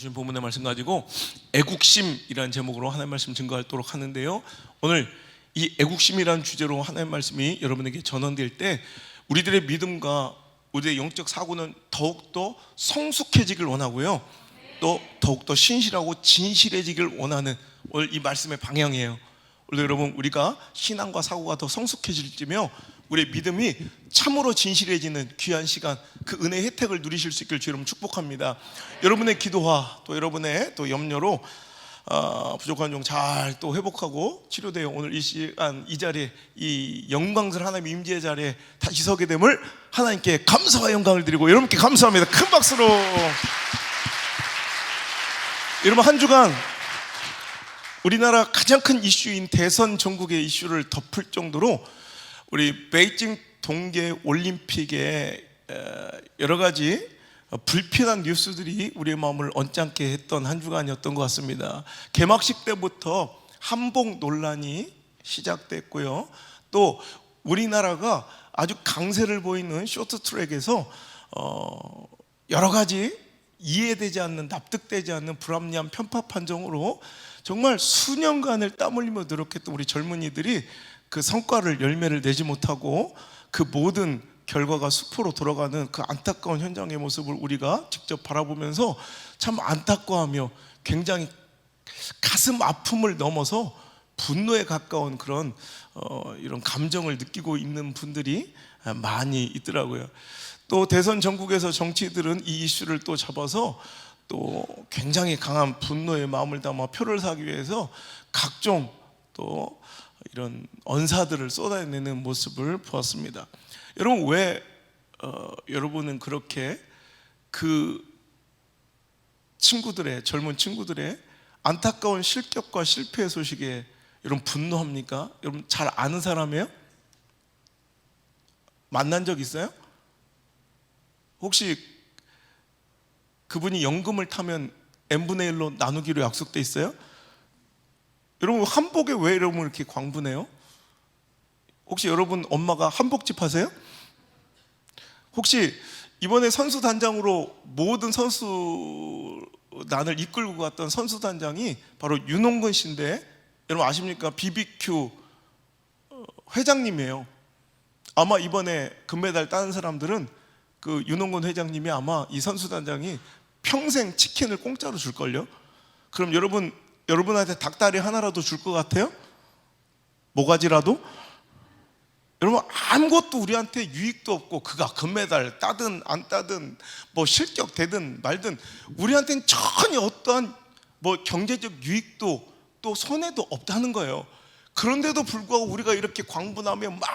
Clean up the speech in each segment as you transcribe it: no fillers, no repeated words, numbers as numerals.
주신 본문의 말씀 가지고 애국심이라는 제목으로 하나님의 말씀 증거하도록 하는데요, 오늘 이 애국심이라는 주제로 하나님의 말씀이 여러분에게 전언될 때 우리들의 믿음과 우리의 영적 사고는 더욱더 성숙해지길 원하고요, 또 더욱더 신실하고 진실해지길 원하는 오늘 이 말씀의 방향이에요. 오늘 여러분, 우리가 신앙과 사고가 더 성숙해질지며 우리의 믿음이 참으로 진실해지는 귀한 시간, 그 은혜의 혜택을 누리실 수 있길 주 여러분 축복합니다. 여러분의 기도와 또 여러분의 또 염려로 부족한 종 잘 또 회복하고 치료되어 오늘 이 시간 이 자리에, 이 영광스러운 하나님의 임재의 자리에 다시 서게 됨을 하나님께 감사와 영광을 드리고 여러분께 감사합니다. 큰 박수로. 여러분, 한 주간 우리나라 가장 큰 이슈인 대선 전국의 이슈를 덮을 정도로 우리 베이징 동계 올림픽에 여러 가지 불필요한 뉴스들이 우리의 마음을 언짢게 했던 한 주간이었던 것 같습니다. 개막식 때부터 한복 논란이 시작됐고요, 또 우리나라가 아주 강세를 보이는 쇼트트랙에서 여러 가지 이해되지 않는, 납득되지 않는 불합리한 편파 판정으로 정말 수년간을 땀 흘리며 노력했던 우리 젊은이들이 그 성과를, 열매를 내지 못하고 그 모든 결과가 수포로 돌아가는 그 안타까운 현장의 모습을 우리가 직접 바라보면서 참 안타까워하며 굉장히 가슴 아픔을 넘어서 분노에 가까운 그런 이런 감정을 느끼고 있는 분들이 많이 있더라고요. 또 대선 전국에서 정치들은 이 이슈를 또 잡아서 또 굉장히 강한 분노의 마음을 담아 표를 사기 위해서 각종 또 이런 언사들을 쏟아내는 모습을 보았습니다. 여러분, 왜 여러분은 그렇게 그 친구들의, 젊은 친구들의 안타까운 실격과 실패의 소식에 여러분 분노합니까? 여러분 잘 아는 사람이에요? 만난 적 있어요? 혹시 그분이 연금을 타면 n분의 1로 나누기로 약속돼 있어요? 여러분, 한복에 왜 여러분 이렇게 광분해요? 혹시 여러분 엄마가 한복집 하세요? 혹시 이번에 선수단장으로 모든 선수단을 이끌고 갔던 선수단장이 바로 윤홍근 씨인데, 여러분 아십니까? BBQ 회장님이에요. 아마 이번에 금메달 따는 사람들은 그 윤홍근 회장님이 아마 이 선수단장이 평생 치킨을 공짜로 줄걸요? 그럼 여러분한테 닭다리 하나라도 줄 것 같아요? 모가지라도? 여러분, 아무것도 우리한테 유익도 없고, 그가 금메달 따든 안 따든 뭐 실격되든 말든 우리한테는 전혀 어떠한 뭐 경제적 유익도 또 손해도 없다는 거예요. 그런데도 불구하고 우리가 이렇게 광분하며 막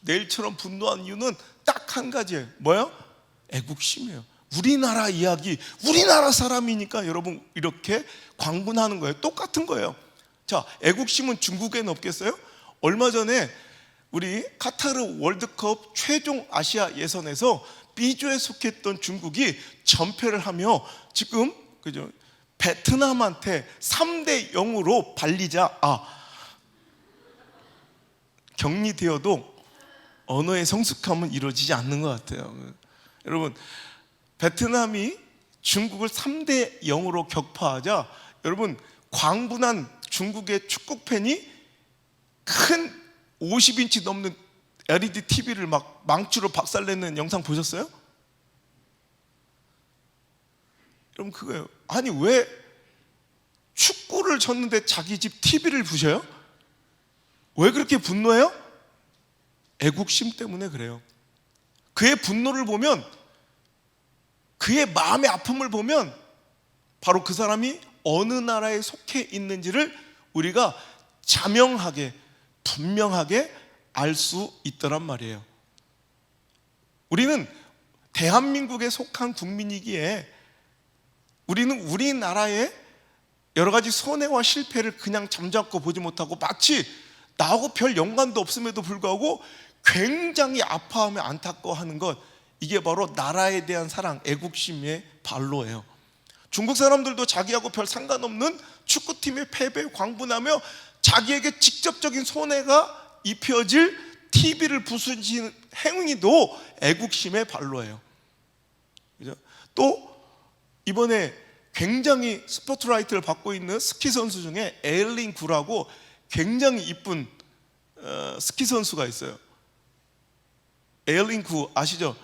내일처럼 분노한 이유는 딱 한 가지예요. 뭐예요? 애국심이에요. 우리나라 이야기, 우리나라 사람이니까 여러분 이렇게 광분하는 거예요. 똑같은 거예요. 자, 애국심은 중국에는 없겠어요? 얼마 전에 우리 카타르 월드컵 최종 아시아 예선에서 B조에 속했던 중국이 전패를 하며 지금 그죠, 베트남한테 3대 0으로 발리자 격리되어도 언어의 성숙함은 이루어지지 않는 것 같아요. 여러분, 베트남이 중국을 3대 0으로 격파하자 여러분, 광분한 중국의 축구 팬이 큰 50인치 넘는 LED TV를 막 망치로 박살내는 영상 보셨어요? 여러분, 그거예요. 아니, 왜 축구를 졌는데 자기 집 TV를 부셔요? 왜 그렇게 분노해요? 애국심 때문에 그래요. 그의 분노를 보면, 그의 마음의 아픔을 보면 바로 그 사람이 어느 나라에 속해 있는지를 우리가 자명하게, 분명하게 알 수 있더란 말이에요. 우리는 대한민국에 속한 국민이기에 우리는 우리나라의 여러 가지 손해와 실패를 그냥 잠자코 보지 못하고 마치 나하고 별 연관도 없음에도 불구하고 굉장히 아파하며 안타까워하는 것, 이게 바로 나라에 대한 사랑, 애국심의 발로예요. 중국 사람들도 자기하고 별 상관없는 축구팀의 패배에 광분하며 자기에게 직접적인 손해가 입혀질 TV를 부수는 행위도 애국심의 발로예요. 그죠? 또 이번에 굉장히 스포트라이트를 받고 있는 스키 선수 중에 에일린 구라고 굉장히 이쁜 스키 선수가 있어요. 에일린 구 아시죠?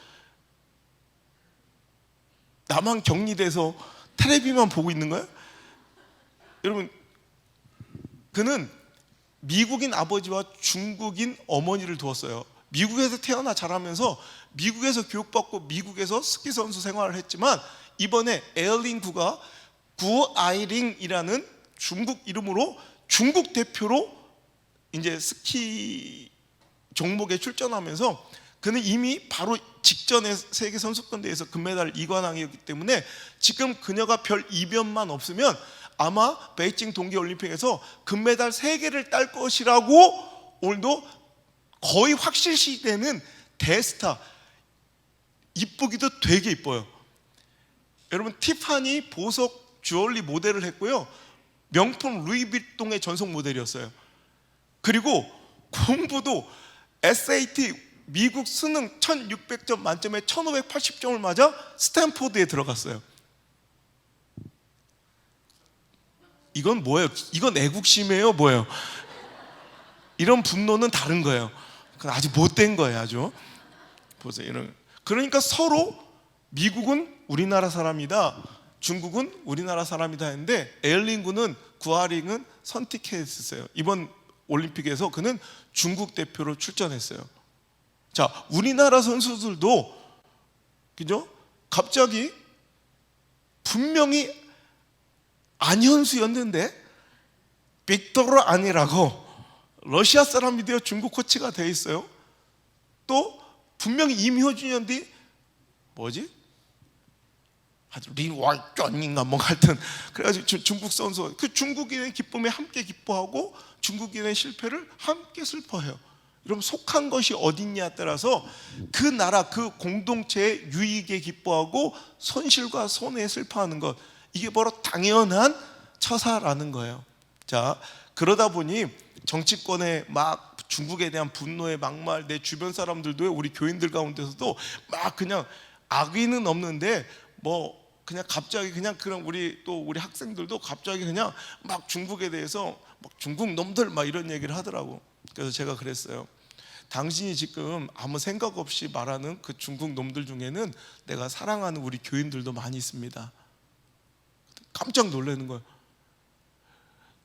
나만 격리돼서 텔레비만 보고 있는 거예요? 여러분, 그는 미국인 아버지와 중국인 어머니를 두었어요. 미국에서 태어나 자라면서 미국에서 교육받고 미국에서 스키 선수 생활을 했지만 이번에 에일린 구가 구아이링이라는 중국 이름으로 중국 대표로 이제 스키 종목에 출전하면서 그는 이미 바로 직전에 세계 선수권 대회에서 금메달 2관왕이었기 때문에 지금 그녀가 별 이변만 없으면 아마 베이징 동계올림픽에서 금메달 3개를 딸 것이라고 오늘도 거의 확실시되는 대스타. 이쁘기도 되게 이뻐요. 여러분, 티파니 보석 주얼리 모델을 했고요, 명품 루이비통의 전속 모델이었어요. 그리고 공부도 SAT 미국 수능 1600점 만점에 1580점을 맞아 스탠포드에 들어갔어요. 이건 뭐예요? 이건 애국심이에요? 뭐예요? 이런 분노는 다른 거예요. 그건 아주 못된 거예요. 아주 보세요. 그러니까 서로 미국은 우리나라 사람이다, 중국은 우리나라 사람이다 했는데 에일린 군은 구아링은 선택했어요. 이번 올림픽에서 그는 중국 대표로 출전했어요. 자, 우리나라 선수들도 그죠? 갑자기 분명히 안현수였는데 빅토르 아니라고 러시아 사람이 되어 중국 코치가 돼 있어요. 또 분명히 임효준이었는데 뭐지? 리와쩐인가 뭐 하여튼 그래가지고 중국 선수, 그 중국인의 기쁨에 함께 기뻐하고 중국인의 실패를 함께 슬퍼해요. 여러분, 속한 것이 어딨냐에 따라서 그 나라 그 공동체의 유익에 기뻐하고 손실과 손해에 슬퍼하는 것, 이게 바로 당연한 처사라는 거예요. 자, 그러다 보니 정치권에 막 중국에 대한 분노의 막말, 내 주변 사람들도 우리 교인들 가운데서도 막 그냥 악의는 없는데 뭐 그냥 갑자기 그냥 그런 우리 학생들도 갑자기 그냥 막 중국에 대해서 막 중국 놈들 막 이런 얘기를 하더라고. 그래서 제가 그랬어요. 당신이 지금 아무 생각 없이 말하는 그 중국 놈들 중에는 내가 사랑하는 우리 교인들도 많이 있습니다. 깜짝 놀라는 거예요.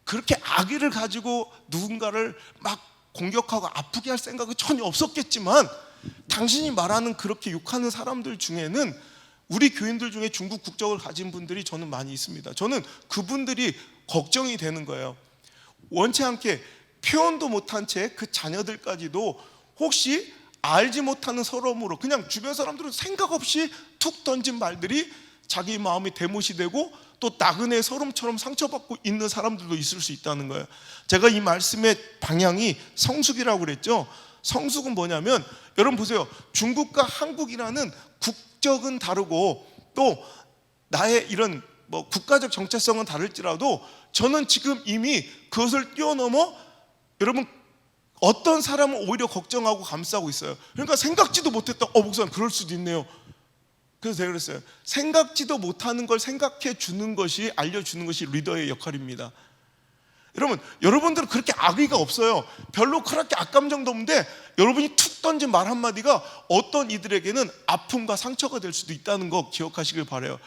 그렇게 악의를 가지고 누군가를 막 공격하고 아프게 할 생각은 전혀 없었겠지만 당신이 말하는 그렇게 욕하는 사람들 중에는 우리 교인들 중에 중국 국적을 가진 분들이 저는 많이 있습니다. 저는 그분들이 걱정이 되는 거예요. 원치 않게 표현도 못한 채 그 자녀들까지도 혹시 알지 못하는 서러움으로 그냥 주변 사람들은 생각 없이 툭 던진 말들이 자기 마음이 대못이 되고 또 나그네 서름처럼 상처받고 있는 사람들도 있을 수 있다는 거예요. 제가 이 말씀의 방향이 성숙이라고 그랬죠. 성숙은 뭐냐면 여러분 보세요. 중국과 한국이라는 국적은 다르고 또 나의 이런 뭐 국가적 정체성은 다를지라도 저는 지금 이미 그것을 뛰어넘어 여러분 어떤 사람은 오히려 걱정하고 감싸고 있어요. 그러니까 생각지도 못했다. 목사님 그럴 수도 있네요. 그래서 제가 그랬어요. 생각지도 못하는 걸 생각해 주는 것이, 알려주는 것이 리더의 역할입니다. 여러분들은 그렇게 악의가 없어요. 별로 그렇게 악감정도 없는데 여러분이 툭 던진 말 한마디가 어떤 이들에게는 아픔과 상처가 될 수도 있다는 거 기억하시길 바라요.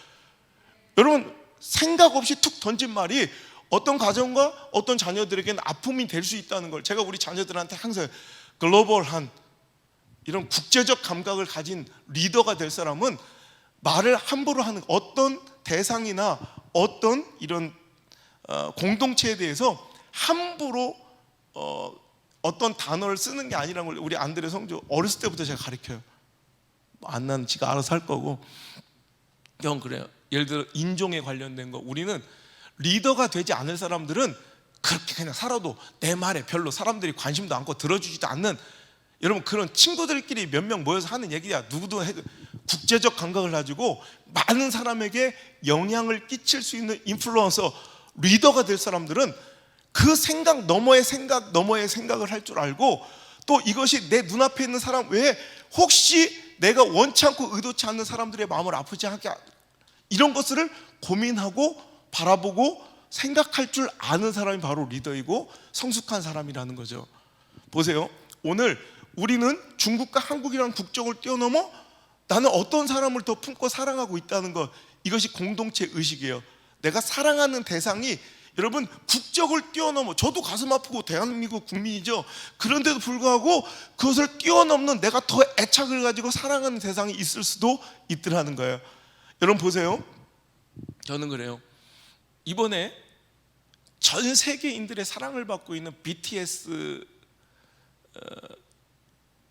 여러분, 생각 없이 툭 던진 말이 어떤 가정과 어떤 자녀들에게는 아픔이 될 수 있다는 걸 제가 우리 자녀들한테 항상 글로벌한 이런 국제적 감각을 가진 리더가 될 사람은 말을 함부로 하는 어떤 대상이나 어떤 이런 공동체에 대해서 함부로 어떤 단어를 쓰는 게 아니라는 걸 우리 안드레 성조 어렸을 때부터 제가 가르쳐요. 안 나는 지가 알아서 할 거고. 형 그래요. 예를 들어 인종에 관련된 거, 우리는 리더가 되지 않을 사람들은 그렇게 그냥 살아도 내 말에 별로 사람들이 관심도 않고 들어주지도 않는, 여러분 그런 친구들끼리 몇 명 모여서 하는 얘기야. 누구도 국제적 감각을 가지고 많은 사람에게 영향을 끼칠 수 있는 인플루언서, 리더가 될 사람들은 그 생각 너머의 생각을 할 줄 알고, 또 이것이 내 눈앞에 있는 사람 외에 혹시 내가 원치 않고 의도치 않는 사람들의 마음을 아프지 않게 이런 것들을 고민하고 바라보고 생각할 줄 아는 사람이 바로 리더이고 성숙한 사람이라는 거죠. 보세요. 오늘 우리는 중국과 한국이라는 국적을 뛰어넘어 나는 어떤 사람을 더 품고 사랑하고 있다는 것, 이것이 공동체 의식이에요. 내가 사랑하는 대상이 여러분 국적을 뛰어넘어, 저도 가슴 아프고 대한민국 국민이죠. 그런데도 불구하고 그것을 뛰어넘는 내가 더 애착을 가지고 사랑하는 대상이 있을 수도 있더라는 거예요. 여러분 보세요. 저는 그래요. 이번에 전 세계인들의 사랑을 받고 있는 BTS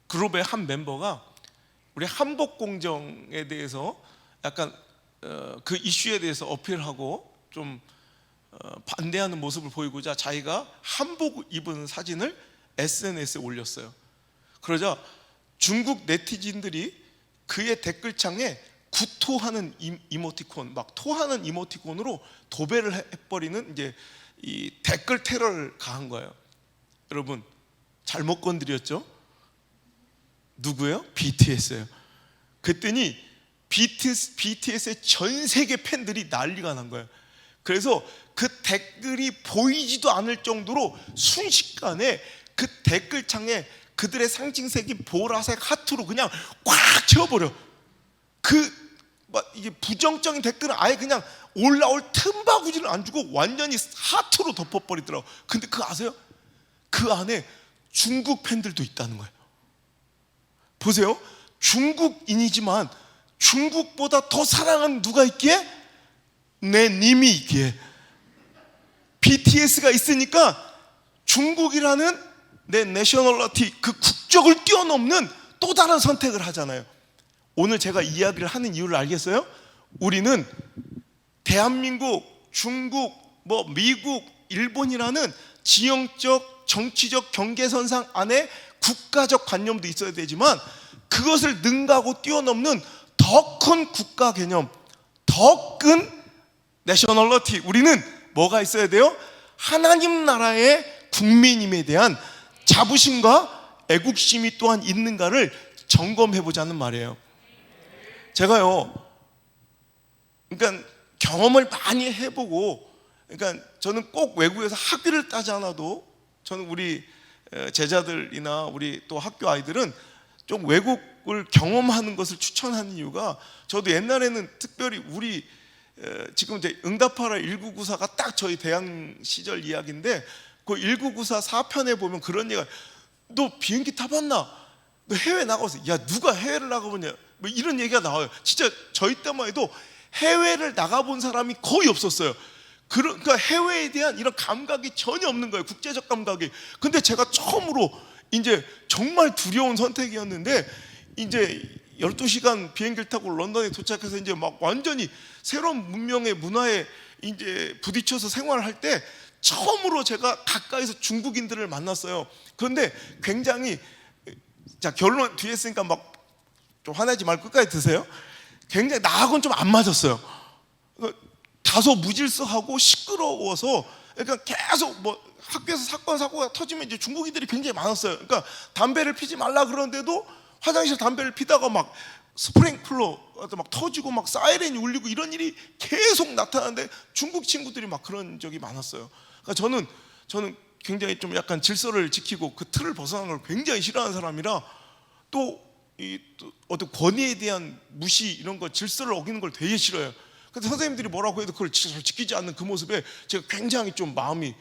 그룹의 한 멤버가 우리 한복 공정에 대해서 약간 그 이슈에 대해서 어필하고 좀 반대하는 모습을 보이고자 자기가 한복 입은 사진을 SNS에 올렸어요. 그러자 중국 네티즌들이 그의 댓글창에 구토하는 이모티콘, 막 토하는 이모티콘으로 도배를 해버리는 이제 이 댓글 테러를 가한 거예요. 여러분 잘못 건드렸죠? 누구예요? BTS예요. 그랬더니 BTS의 전 세계 팬들이 난리가 난 거예요. 그래서 그 댓글이 보이지도 않을 정도로 순식간에 그 댓글창에 그들의 상징색이 보라색 하트로 그냥 꽉 채워버려. 이게 부정적인 댓글은 아예 그냥 올라올 틈바구지를 안 주고 완전히 하트로 덮어버리더라고. 근데 그거 아세요? 그 안에 중국 팬들도 있다는 거예요. 보세요. 중국인이지만 중국보다 더 사랑하는 누가 있기에? 내 님이 있기에. BTS가 있으니까 중국이라는 내 내셔널리티, 그 국적을 뛰어넘는 또 다른 선택을 하잖아요. 오늘 제가 이야기를 하는 이유를 알겠어요? 우리는 대한민국, 중국, 미국, 일본이라는 지형적, 정치적 경계선상 안에 국가적 관념도 있어야 되지만 그것을 능가하고 뛰어넘는 더 큰 국가 개념, 더 큰 내셔널리티, 우리는 뭐가 있어야 돼요? 하나님 나라의 국민임에 대한 자부심과 애국심이 또한 있는가를 점검해보자는 말이에요. 제가요, 그러니까 경험을 많이 해보고, 그러니까 저는 꼭 외국에서 학위를 따지 않아도 저는 우리 제자들이나 우리 또 학교 아이들은 좀 외국을 경험하는 것을 추천하는 이유가, 저도 옛날에는 특별히 우리 지금 이제 응답하라 1994가 딱 저희 대학 시절 이야기인데, 그 1994 4편에 보면 그런 얘기가, 너 비행기 타봤나? 너 해외 나가서, 야 누가 해외를 나가보냐? 뭐 이런 얘기가 나와요. 진짜 저희 때만 해도 해외를 나가본 사람이 거의 없었어요. 그러니까 해외에 대한 이런 감각이 전혀 없는 거예요. 국제적 감각이. 근데 제가 처음으로 이제 정말 두려운 선택이었는데, 이제 12시간 비행기를 타고 런던에 도착해서 이제 막 완전히 새로운 문명의 문화에 이제 부딪혀서 생활할 때 처음으로 제가 가까이서 중국인들을 만났어요. 그런데 굉장히, 자 결론 뒤에 했으니까 막 좀 화내지 말고 끝까지 드세요. 굉장히 나하고는 좀 안 맞았어요. 다소 무질서하고 시끄러워서, 그러니까 계속 학교에서 사건 사고가 터지면 이제 중국인들이 굉장히 많았어요. 그러니까 담배를 피지 말라 그러는데도 화장실 담배를 피다가 막 스프링클러 막 터지고 막 사이렌이 울리고 이런 일이 계속 나타나는데 중국 친구들이 막 그런 적이 많았어요. 그러니까 저는 굉장히 좀 약간 질서를 지키고 그 틀을 벗어나는 걸 굉장히 싫어하는 사람이라, 또 어떤 권위에 대한 무시, 이런 거 질서를 어기는 걸 되게 싫어요. 근데 선생님들이 뭐라고 해도 그걸 지키지 않는 그 모습에 제가 굉장히 좀 마음이,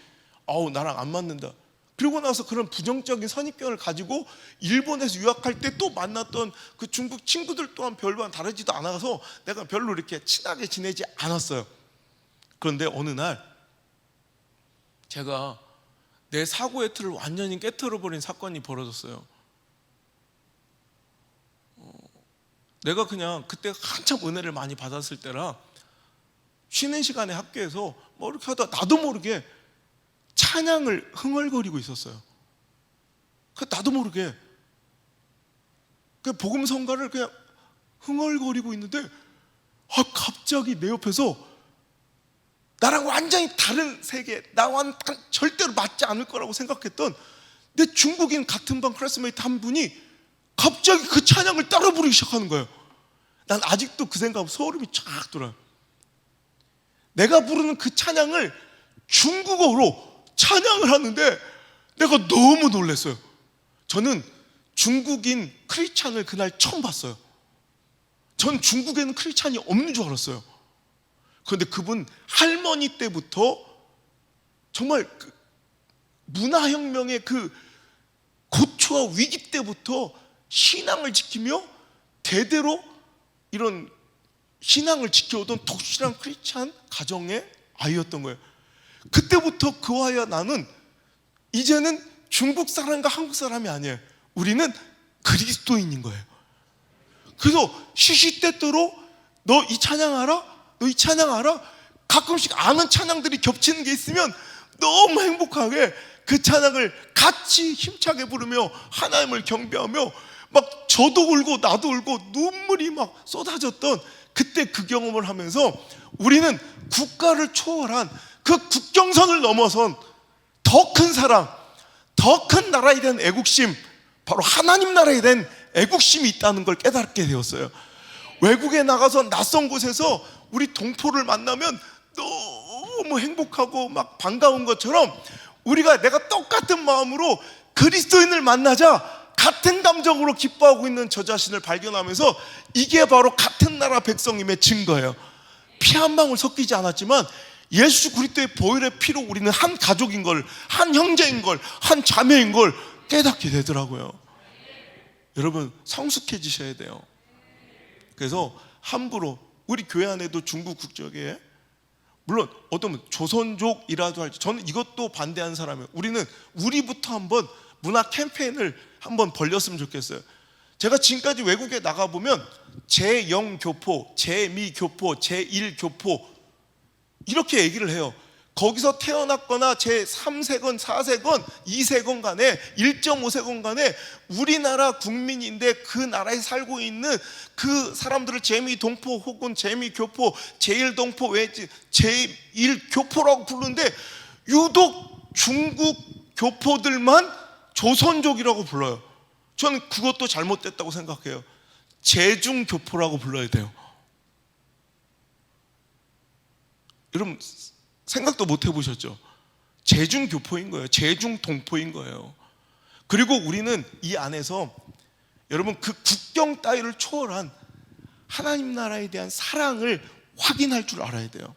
나랑 안 맞는다. 그리고 나서 그런 부정적인 선입견을 가지고 일본에서 유학할 때 또 만났던 그 중국 친구들 또한 별반 다르지도 않아서 내가 별로 이렇게 친하게 지내지 않았어요. 그런데 어느 날 제가 내 사고의 틀을 완전히 깨트려버린 사건이 벌어졌어요. 내가 그냥 그때 한참 은혜를 많이 받았을 때라 쉬는 시간에 학교에서 이렇게 하다 나도 모르게 찬양을 흥얼거리고 있었어요. 나도 모르게 그 복음 성가를 그냥 흥얼거리고 있는데, 갑자기 내 옆에서 나랑 완전히 다른 세계, 나와는 절대로 맞지 않을 거라고 생각했던 내 중국인 같은 반 클래스메이트 한 분이 갑자기 그 찬양을 따라 부르기 시작하는 거예요. 난 아직도 그 생각 소름이 쫙 돌아요. 내가 부르는 그 찬양을 중국어로 찬양을 하는데 내가 너무 놀랐어요. 저는 중국인 크리스찬을 그날 처음 봤어요. 전 중국에는 크리스찬이 없는 줄 알았어요. 그런데 그분 할머니 때부터 정말 그 문화혁명의 그 고초와 위기 때부터 신앙을 지키며 대대로 이런 신앙을 지켜오던 독실한 크리스찬 가정의 아이였던 거예요. 그때부터 그와야 나는 이제는 중국 사람과 한국 사람이 아니에요. 우리는 그리스도인인 거예요. 그래서 시시때때로 너 이 찬양 알아? 너 이 찬양 알아? 가끔씩 아는 찬양들이 겹치는 게 있으면 너무 행복하게 그 찬양을 같이 힘차게 부르며 하나님을 경배하며 막 저도 울고 나도 울고 눈물이 막 쏟아졌던 그때 그 경험을 하면서 우리는 국가를 초월한 그 국경선을 넘어선 더 큰 사랑, 더 큰 나라에 대한 애국심, 바로 하나님 나라에 대한 애국심이 있다는 걸 깨닫게 되었어요. 외국에 나가서 낯선 곳에서 우리 동포를 만나면 너무 행복하고 막 반가운 것처럼 우리가 내가 똑같은 마음으로 그리스도인을 만나자 같은 감정으로 기뻐하고 있는 저 자신을 발견하면서 이게 바로 같은 나라 백성임의 증거예요. 피 한 방울 섞이지 않았지만 예수 그리스도의 보혈의 피로 우리는 한 가족인 걸, 한 형제인 걸, 한 자매인 걸 깨닫게 되더라고요. 여러분 성숙해지셔야 돼요. 그래서 함부로 우리 교회 안에도 중국 국적에 물론 어떤 조선족이라도 할지 저는 이것도 반대하는 사람이에요. 우리는 우리부터 한번 문화 캠페인을 한번 벌렸으면 좋겠어요. 제가 지금까지 외국에 나가보면 제0교포, 제2교포, 제1교포 이렇게 얘기를 해요. 거기서 태어났거나 제3세건 4세건 2세건 간에 1.5세건 간에 우리나라 국민인데 그 나라에 살고 있는 그 사람들을 제2동포 혹은 제2교포, 제1동포 외지 제1교포라고 부르는데 유독 중국 교포들만 조선족이라고 불러요. 저는 그것도 잘못됐다고 생각해요. 제중교포라고 불러야 돼요. 여러분 생각도 못 해보셨죠? 제중교포인 거예요. 제중동포인 거예요. 그리고 우리는 이 안에서 여러분 그 국경 따위를 초월한 하나님 나라에 대한 사랑을 확인할 줄 알아야 돼요.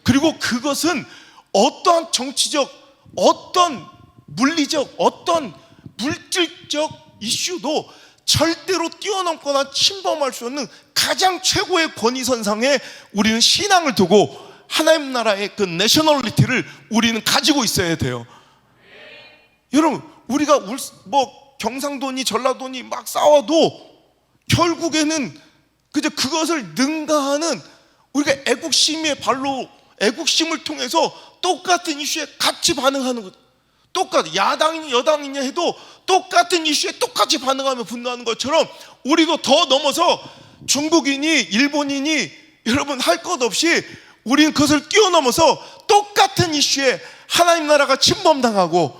그리고 그것은 어떠한 정치적, 어떤 물리적, 어떤 물질적 이슈도 절대로 뛰어넘거나 침범할 수 없는 가장 최고의 권위선상에 우리는 신앙을 두고 하나님 나라의 그 내셔널리티를 우리는 가지고 있어야 돼요. 여러분 우리가 뭐 경상도니 전라도니 막 싸워도 결국에는 그저 그것을 능가하는 우리가 애국심의 발로 애국심을 통해서 똑같은 이슈에 같이 반응하는 것, 똑같은 야당이냐 여당이냐 해도 똑같은 이슈에 똑같이 반응하며 분노하는 것처럼 우리도 더 넘어서 중국인이 일본인이 여러분 할 것 없이 우리는 그것을 뛰어넘어서 똑같은 이슈에 하나님 나라가 침범당하고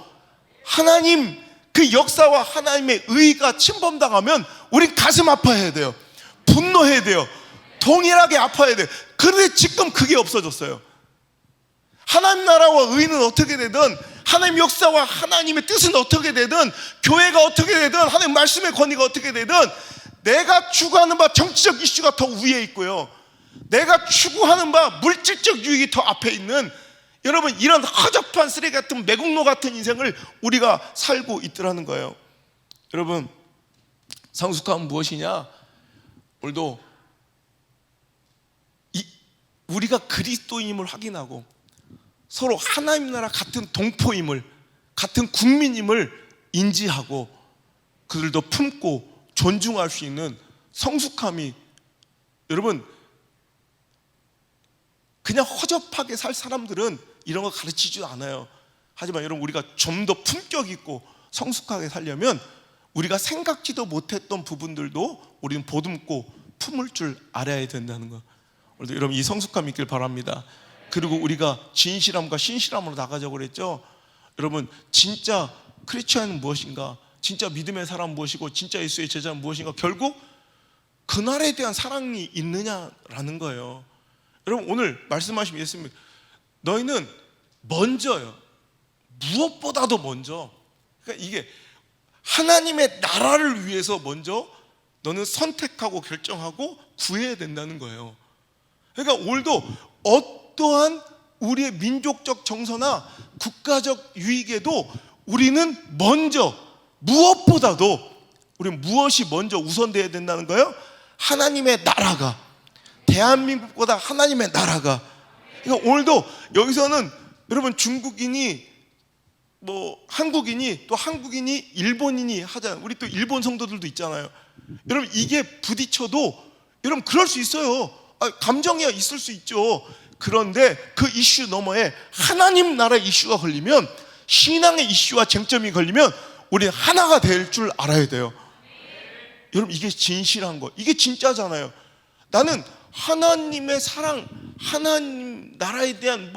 하나님 그 역사와 하나님의 의가 침범당하면 우린 가슴 아파해야 돼요. 분노해야 돼요. 동일하게 아파야 돼요. 그런데 지금 그게 없어졌어요. 하나님 나라와 의는 어떻게 되든 하나님 역사와 하나님의 뜻은 어떻게 되든 교회가 어떻게 되든 하나님 말씀의 권위가 어떻게 되든 내가 추구하는 바 정치적 이슈가 더 위에 있고요, 내가 추구하는 바 물질적 유익이 더 앞에 있는 여러분 이런 허접한 쓰레기 같은 매국노 같은 인생을 우리가 살고 있더라는 거예요. 여러분 성숙함은 무엇이냐? 오늘도 우리가 그리스도인임을 확인하고 서로 하나님 나라 같은 동포임을, 같은 국민임을 인지하고 그들도 품고 존중할 수 있는 성숙함이, 여러분 그냥 허접하게 살 사람들은 이런 거 가르치지도 않아요. 하지만 여러분 우리가 좀 더 품격 있고 성숙하게 살려면 우리가 생각지도 못했던 부분들도 우리는 보듬고 품을 줄 알아야 된다는 거. 오늘도 여러분 이 성숙함 있길 바랍니다. 그리고 우리가 진실함과 신실함으로 나가자고 그랬죠. 여러분 진짜 크리스천은 무엇인가, 진짜 믿음의 사람은 무엇이고 진짜 예수의 제자는 무엇인가, 결국 그날에 대한 사랑이 있느냐라는 거예요. 여러분 오늘 말씀하신 예수님, 너희는 먼저요, 무엇보다도 먼저, 그러니까 이게 하나님의 나라를 위해서 먼저 너는 선택하고 결정하고 구해야 된다는 거예요. 그러니까 오늘도 어떠한 우리의 민족적 정서나 국가적 유익에도 우리는 먼저, 무엇보다도 우리는 무엇이 먼저 우선돼야 된다는 거예요? 하나님의 나라가, 대한민국보다 하나님의 나라가. 그러니까 오늘도 여기서는 여러분 중국인이 한국인이 또 한국인이 일본인이 하잖아요. 우리 또 일본 성도들도 있잖아요. 여러분 이게 부딪혀도 여러분 그럴 수 있어요. 감정이 있을 수 있죠. 그런데 그 이슈 너머에 하나님 나라 이슈가 걸리면, 신앙의 이슈와 쟁점이 걸리면 우리는 하나가 될 줄 알아야 돼요. 여러분 이게 진실한 거, 이게 진짜잖아요. 나는 하나님의 사랑, 하나님 나라에 대한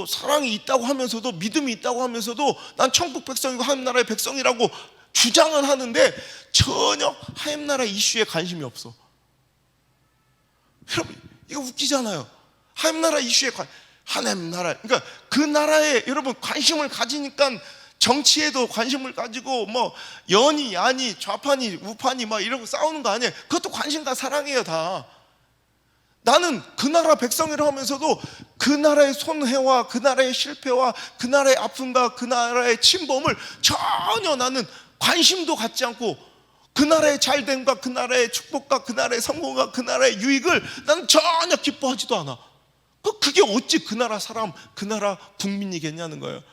사랑이 있다고 하면서도, 믿음이 있다고 하면서도 난 천국 백성이고 하나님 나라의 백성이라고 주장은 하는데 전혀 하나님 나라 이슈에 관심이 없어. 여러분 이거 웃기잖아요. 하나님 나라 이슈에 하나님 나라, 그러니까 그 나라에 여러분 관심을 가지니까 정치에도 관심을 가지고 연이 야니 좌판이 우판이 이러고 싸우는 거 아니에요. 그것도 관심과 사랑이에요 다. 나는 그 나라 백성이라 하면서도 그 나라의 손해와 그 나라의 실패와 그 나라의 아픔과 그 나라의 침범을 전혀 나는 관심도 갖지 않고, 그 나라의 잘됨과 그 나라의 축복과 그 나라의 성공과 그 나라의 유익을 나는 전혀 기뻐하지도 않아. 그게 어찌 그 나라 사람, 그 나라 국민이겠냐는 거예요.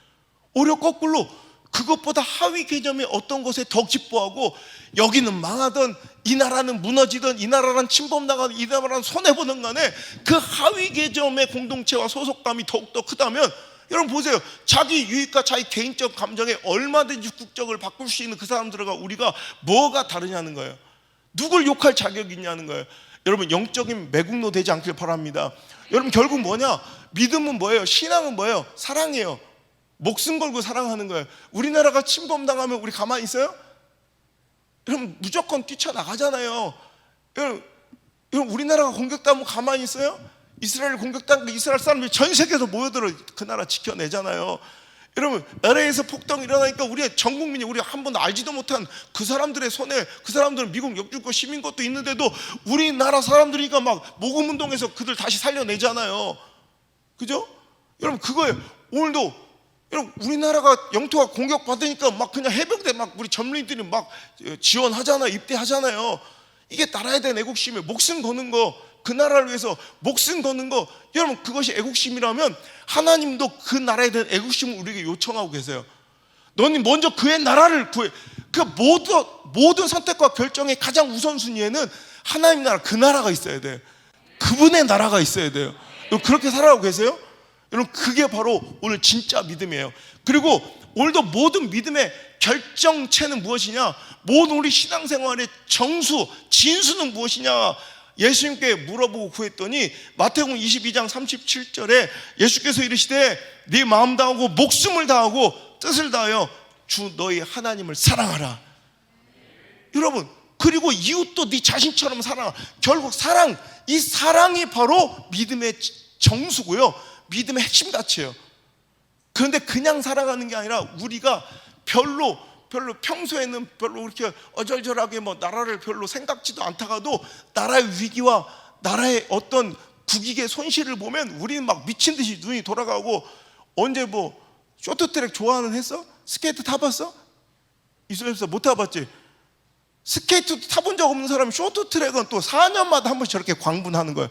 오히려 거꾸로 그것보다 하위 개념의 어떤 것에 더 기뻐하고, 여기는 망하든 이 나라는 무너지든 이 나라는 침범당하든 이 나라는 손해보는 간에 그 하위 개념의 공동체와 소속감이 더욱더 크다면, 여러분 보세요. 자기 유익과 자기 개인적 감정에 얼마든지 국적을 바꿀 수 있는 그 사람들과 우리가 뭐가 다르냐는 거예요. 누굴 욕할 자격이 있냐는 거예요. 여러분 영적인 매국노 되지 않길 바랍니다. 여러분 결국 뭐냐? 믿음은 뭐예요? 신앙은 뭐예요? 사랑이에요. 목숨 걸고 사랑하는 거예요. 우리나라가 침범당하면 우리 가만히 있어요? 여러분 무조건 뛰쳐나가잖아요. 여러분 우리나라가 공격당하면 가만히 있어요? 이스라엘 공격당하면 이스라엘 사람들이 전 세계에서 모여들어 그 나라 지켜내잖아요. 여러분 LA에서 폭동이 일어나니까 우리 전 국민이, 우리 한 번도 알지도 못한 그 사람들의 손에, 그 사람들은 미국 역주권 시민 것도 있는데도 우리나라 사람들이니까 모금운동해서 그들 다시 살려내잖아요. 그죠? 여러분 그거예요. 오늘도 여러분 우리나라가 영토가 공격받으니까 그냥 해병대 우리 전문인들이 지원하잖아요. 입대하잖아요. 이게 나라에 대한 애국심이에요. 목숨 거는 거, 그 나라를 위해서 목숨 거는 거. 여러분 그것이 애국심이라면 하나님도 그 나라에 대한 애국심을 우리에게 요청하고 계세요. 너는 먼저 그의 나라를 구해. 그 모든 선택과 결정의 가장 우선순위에는 하나님 나라, 그 나라가 있어야 돼요. 그분의 나라가 있어야 돼요. 그렇게 살아가고 계세요? 여러분 그게 바로 오늘 진짜 믿음이에요. 그리고 오늘도 모든 믿음의 결정체는 무엇이냐? 모든 우리 신앙생활의 정수, 진수는 무엇이냐? 예수님께 물어보고 구했더니 마태복음 22장 37절에 예수께서 이르시되 네 마음 다하고 목숨을 다하고 뜻을 다하여 주 너희 하나님을 사랑하라. 여러분 그리고 이웃도 네 자신처럼 사랑하라. 결국 사랑, 이 사랑이 바로 믿음의 정수고요, 믿음의 핵심 가치예요. 그런데 그냥 살아가는 게 아니라 우리가 별로 평소에는 별로 그렇게 어절절하게 나라를 별로 생각지도 않다가도 나라의 위기와 나라의 어떤 국익의 손실을 보면 우리는 미친 듯이 눈이 돌아가고, 언제 쇼트트랙 좋아하는 했어? 스케이트 타봤어? 이스라엘에서 못 타봤지? 스케이트 타본 적 없는 사람이 쇼트트랙은 또 4년마다 한 번씩 저렇게 광분하는 거예요.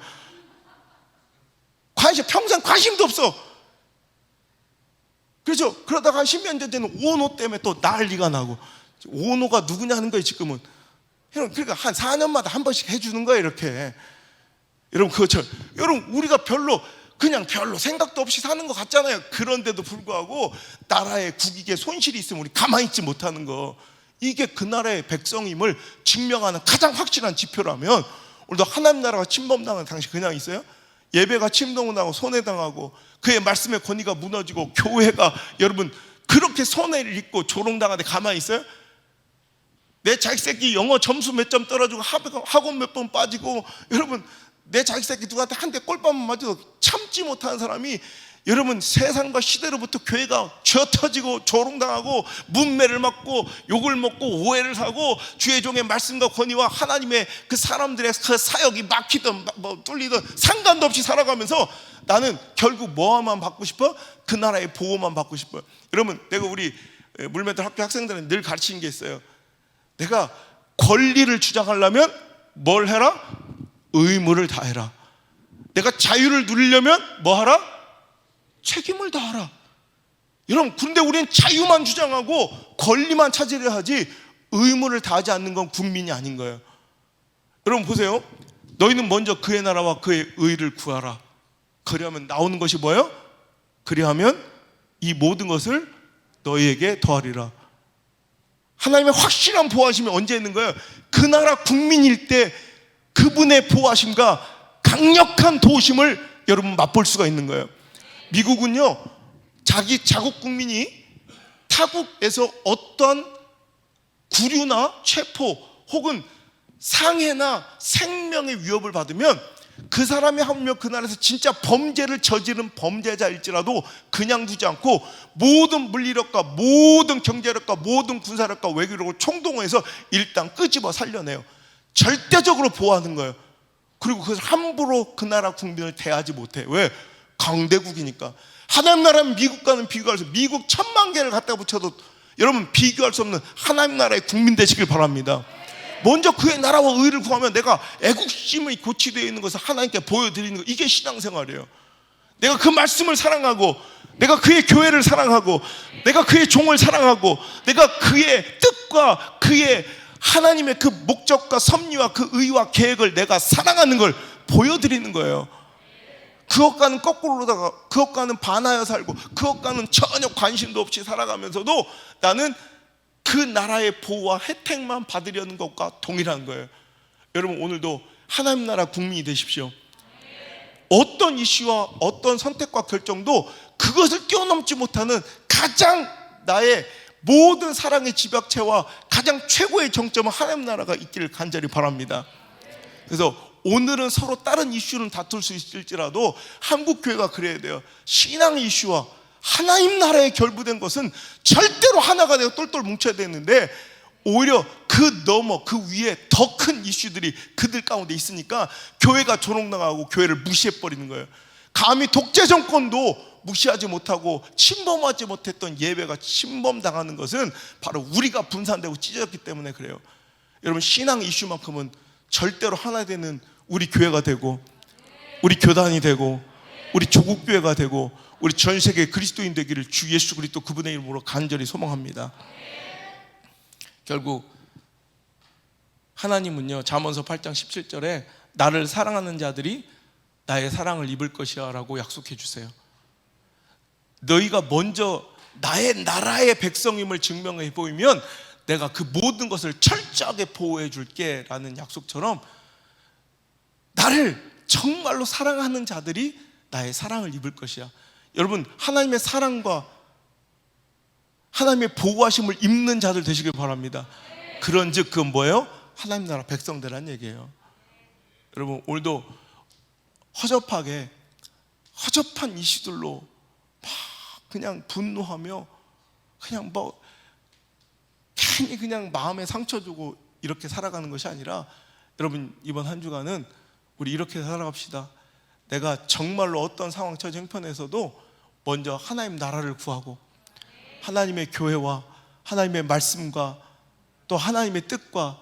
평생 관심도 없어. 그렇죠? 그러다가 한 10년 전에는 오노 때문에 또 난리가 나고, 오노가 누구냐는 거예요 지금은. 그러니까 한 4년마다 한 번씩 해주는 거예요 이렇게. 여러분 그렇죠? 여러분 우리가 별로 생각도 없이 사는 것 같잖아요. 그런데도 불구하고 나라의 국익에 손실이 있으면 우리 가만히 있지 못하는 거, 이게 그 나라의 백성임을 증명하는 가장 확실한 지표라면, 오늘도 하나님 나라가 침범당하는 당신 그냥 있어요? 예배가 침범당하고 손해당하고 그의 말씀의 권위가 무너지고 교회가 여러분 그렇게 손해를 입고 조롱당하는데 가만히 있어요? 내 자식 새끼 영어 점수 몇 점 떨어지고 학원 몇 번 빠지고, 여러분 내 자식 새끼 누구한테 한 대 꼴밤만 맞아도 참지 못하는 사람이, 여러분 세상과 시대로부터 교회가 쥐어터지고 조롱당하고 문매를 맞고 욕을 먹고 오해를 사고 주의 종의 말씀과 권위와 하나님의 그 사람들의 그 사역이 막히든 뭐 뚫리든 상관도 없이 살아가면서 나는 결국 뭐만 받고 싶어? 그 나라의 보호만 받고 싶어요. 여러분, 내가 우리 물매들 학교 학생들은 늘 가르치는 게 있어요. 내가 권리를 주장하려면 뭘 해라? 의무를 다해라. 내가 자유를 누리려면 뭐 하라? 책임을 다하라. 여러분, 그런데 우리는 자유만 주장하고 권리만 찾으려 하지 의무를 다하지 않는 건 국민이 아닌 거예요. 여러분 보세요. 너희는 먼저 그의 나라와 그의 의를 구하라. 그리하면 나오는 것이 뭐예요? 그리하면 이 모든 것을 너희에게 더하리라. 하나님의 확실한 보호하심이 언제 있는 거예요? 그 나라 국민일 때 그분의 보호하심과 강력한 도우심을 여러분 맛볼 수가 있는 거예요. 미국은요, 자기 자국 국민이 타국에서 어떤 구류나 체포 혹은 상해나 생명의 위협을 받으면 그 사람이 하물며 그 나라에서 진짜 범죄를 저지른 범죄자일지라도 그냥 두지 않고 모든 물리력과 모든 경제력과 모든 군사력과 외교력을 총동원해서 일단 끄집어 살려내요. 절대적으로 보호하는 거예요. 그리고 그것을 함부로 그 나라 국민을 대하지 못해. 왜? 강대국이니까. 하나님 나라는 미국과는 비교할 수 없어요. 미국 1000만 개를 갖다 붙여도 여러분 비교할 수 없는 하나님 나라의 국민 되시길 바랍니다. 먼저 그의 나라와 의를 구하면 내가 애국심이 고취되어 있는 것을 하나님께 보여드리는 것, 이게 신앙생활이에요. 내가 그 말씀을 사랑하고 내가 그의 교회를 사랑하고 내가 그의 종을 사랑하고 내가 그의 뜻과 그의 하나님의 그 목적과 섭리와 그 의와 계획을 내가 사랑하는 걸 보여드리는 거예요. 그것과는 거꾸로다가 그것과는 반하여 살고 그것과는 전혀 관심도 없이 살아가면서도 나는 그 나라의 보호와 혜택만 받으려는 것과 동일한 거예요. 여러분, 오늘도 하나님 나라 국민이 되십시오. 어떤 이슈와 어떤 선택과 결정도 그것을 뛰어넘지 못하는 가장 나의 모든 사랑의 집약체와 가장 최고의 정점은 하나님 나라가 있기를 간절히 바랍니다. 그래서 오늘은 서로 다른 이슈는 다툴 수 있을지라도 한국교회가 그래야 돼요. 신앙 이슈와 하나님 나라에 결부된 것은 절대로 하나가 되어 똘똘 뭉쳐야 되는데 오히려 그 너머 그 위에 더 큰 이슈들이 그들 가운데 있으니까 교회가 조롱당하고 교회를 무시해버리는 거예요. 감히 독재 정권도 무시하지 못하고 침범하지 못했던 예배가 침범당하는 것은 바로 우리가 분산되고 찢어졌기 때문에 그래요. 여러분, 신앙 이슈만큼은 절대로 하나 되는 우리 교회가 되고 우리 교단이 되고 우리 조국교회가 되고 우리 전 세계 그리스도인 되기를 주 예수 그리스도 그분의 이름으로 간절히 소망합니다. 결국 하나님은요, 잠언서 8장 17절에 나를 사랑하는 자들이 나의 사랑을 입을 것이야 라고 약속해 주세요. 너희가 먼저 나의 나라의 백성임을 증명해 보이면 내가 그 모든 것을 철저하게 보호해 줄게 라는 약속처럼 나를 정말로 사랑하는 자들이 나의 사랑을 입을 것이야. 여러분, 하나님의 사랑과 하나님의 보호하심을 입는 자들 되시길 바랍니다. 그런즉 그건 뭐예요? 하나님 나라 백성되라는 얘기예요. 여러분, 오늘도 허접한 이슈들로 막 그냥 분노하며 그냥 뭐 괜히 그냥 마음에 상처 주고 이렇게 살아가는 것이 아니라 여러분, 이번 한 주간은 우리 이렇게 살아갑시다. 내가 정말로 어떤 상황 처지 형편에서도 먼저 하나님 나라를 구하고 하나님의 교회와 하나님의 말씀과 또 하나님의 뜻과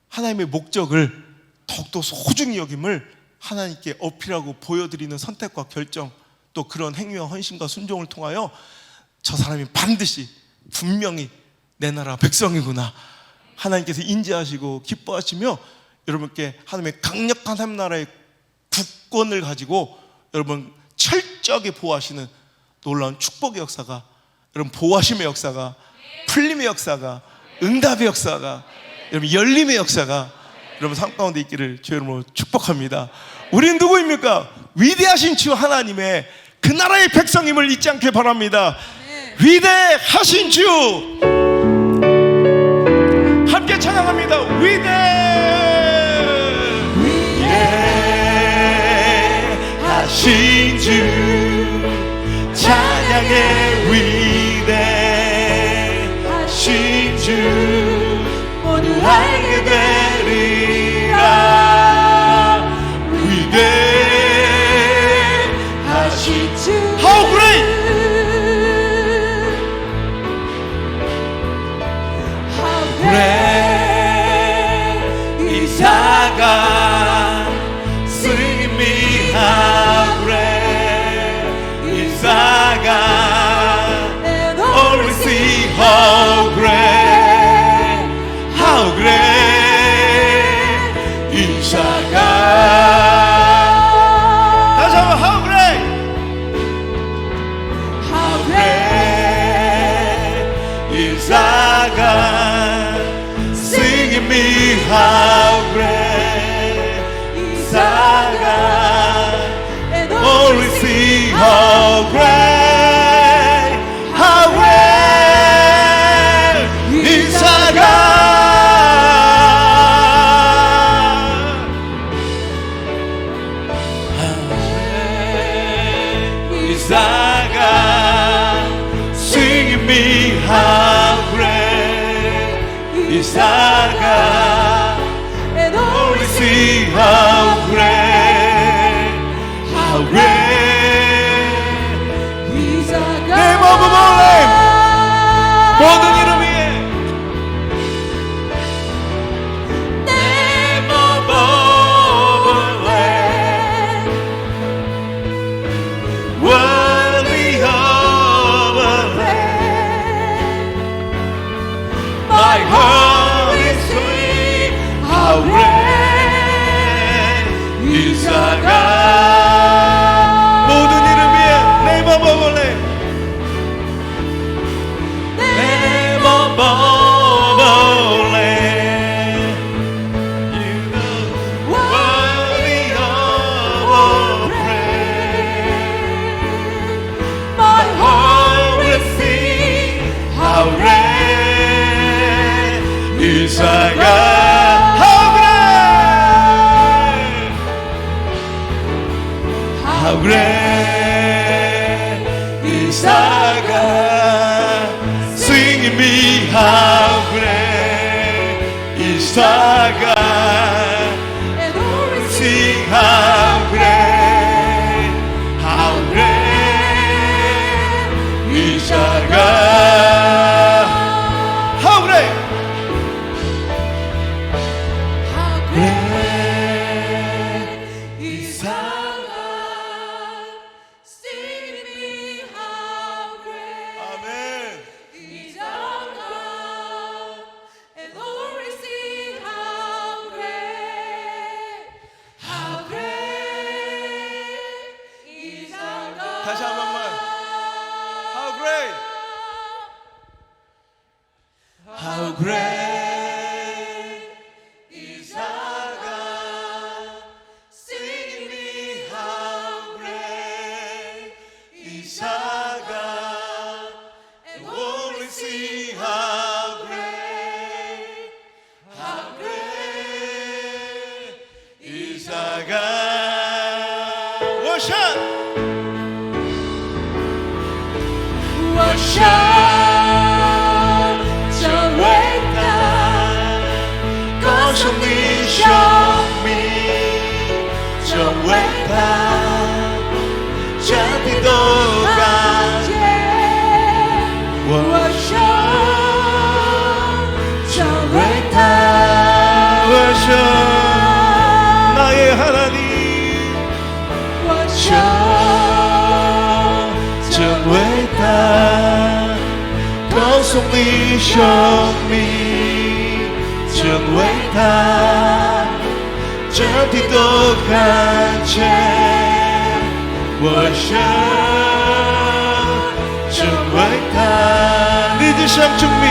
하나님의 목적을 더욱더 소중히 여김을 하나님께 어필하고 보여드리는 선택과 결정, 또 그런 행위와 헌신과 순종을 통하여 저 사람이 반드시 분명히 내 나라 백성이구나 하나님께서 인지하시고 기뻐하시며 여러분께 하나님의 강력한 하나님 나라의 국권을 가지고 여러분 철저하게 보호하시는 놀라운 축복의 역사가, 여러분 보호하심의 역사가, 풀림의 역사가, 응답의 역사가, 여러분 열림의 역사가 여러분 삶 가운데 있기를 주의 이름으로 축복합니다. 우리는 누구입니까? 위대하신 주 하나님의 그 나라의 백성임을 잊지 않게 바랍니다. 위대하신 주 함께 찬양합니다. 위대하신 위대하신 주 찬양해 위대하신 주 모두 알게 되리라 위대하신 주 How great! How great is our God. Sing me how great is our God. And always see how great is our God. 다시 한번 how great is our God. Sing me how great is our God. And only see how great is our God. How great is our God. Sing me how great is our God. And only see how great is our God. Name above all name. 모든 이름 위에 Name above all name. Worthy of a name. My heart is sweet. How great is our God. 모든 이름 위에 Name above all name. Name above all name. You know worthy of all praise. My heart will sing how great is our God. How great is our God. Sing me how great is our God. And always sing how great is our God. How great is our God. Sing me how great Amen. Is our God. And always sing how great is our God. 다시 한 번만. How great. How great is our God. Sing me how great is our God. And only see how great is our God. Worship.就伟大，高雄你生命真伟大，全体都感谢。我生真伟大，我生나의 하나님，我生真伟大。告诉你生命真伟大，整体都看见我生真伟大。你的生证明，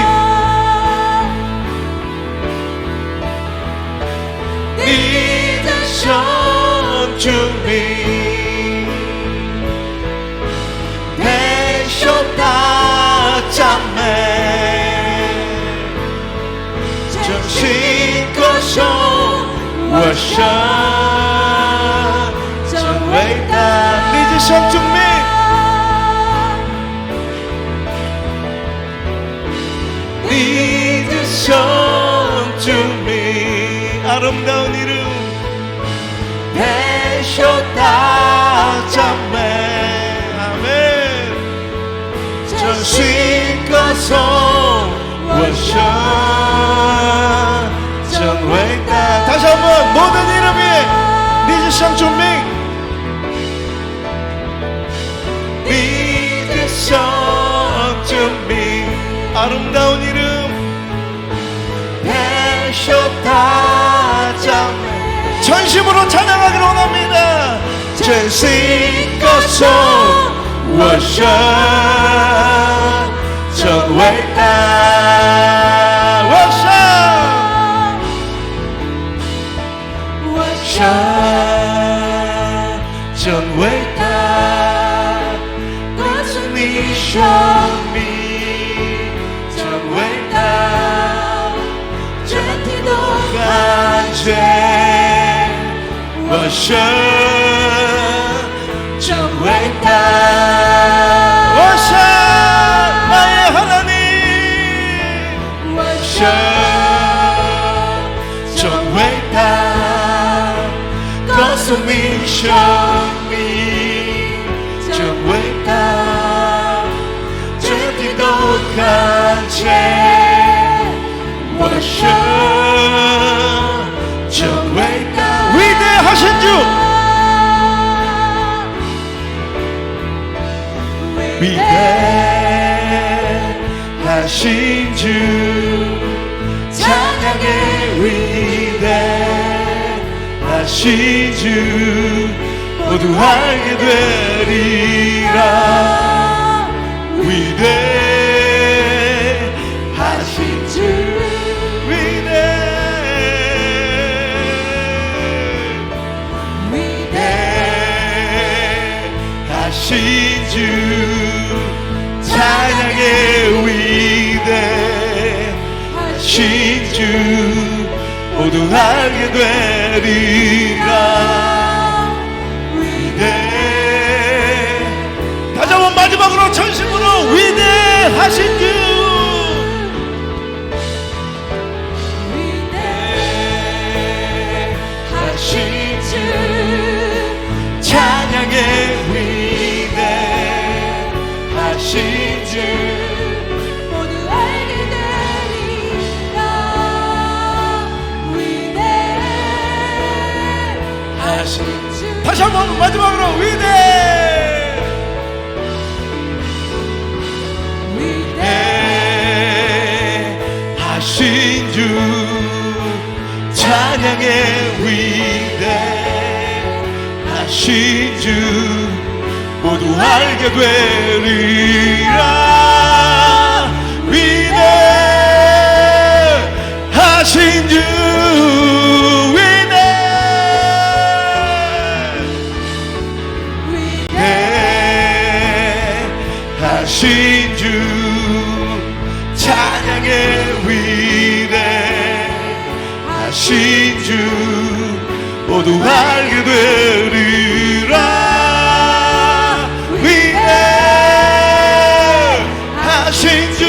你的生证明，配受大赞美，真心歌颂我生真伟大。 아름다운 이름 되셨다 자매 아멘 전신 것은 워셔 전외다 다시 한번 모든 이름이 니즈상 준비 니즈상 준비 아름다운 이름 되셨다 자매 전심으로 찬양하기를 원합니다 전신 것은 워셔 전외다 워셔 워셔 전외다 것은 이셔미 전외다 전티도 간죄 워셔 전외다 워셔 나의 하나님 워셔 전외다 것은 미셔미 전외다 전티도 간죄 워셔 전외다 위대하신 주 위대하신 주 찬양의 위대하신 주 모두 알게 되리라 위대하신 주 위대하신 주 찬양의 위대하신 주 모두 알게 되리라 위대 다시 한번 마지막으로 전심으로 위대하신 주 위대하신 주 찬양의 위대하신 주 모두 알게 되리라 위대하신 주 다시 한번 마지막으로 위대하신 주 찬양의 위대하신 주 모두 알게 되리라 위대하신 주 위대하신 주 찬양의 위대하신 주 모두 알게 되리라 위대하신 주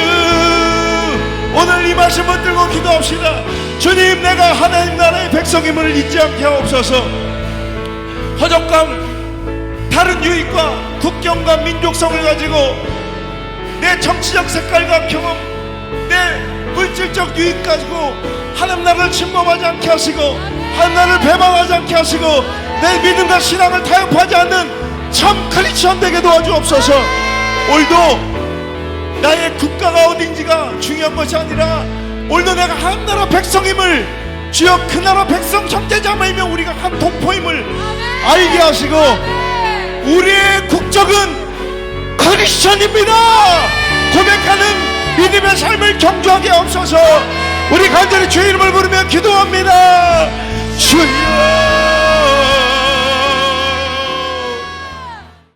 오늘 이 말씀 붙들고 기도합시다 주님 내가 하나님 나라의 백성임을 잊지 않게 하옵소서 허접감 다른 유익과 국경과 민족성을 가지고 내 정치적 색깔과 경험 내 물질적 유익 가지고 하나님 나라를 침범하지 않게 하시고 하나님 나라를 배반하지 않게 하시고 내 믿음과 신앙을 타협하지 않는 참 크리스천 되게 도와주옵소서 오늘도 나의 국가가 어딘지가 중요한 것이 아니라 오늘도 내가 한 나라 백성임을 주여 그 나라 백성 형제자매이며 우리가 한 동포임을 알게 하시고 우리의 국적은 크리스천입니다 고백하는 믿음의 삶을 경주하게 하옵소서 우리 간절히 주의 이름을 부르며 기도합니다 주여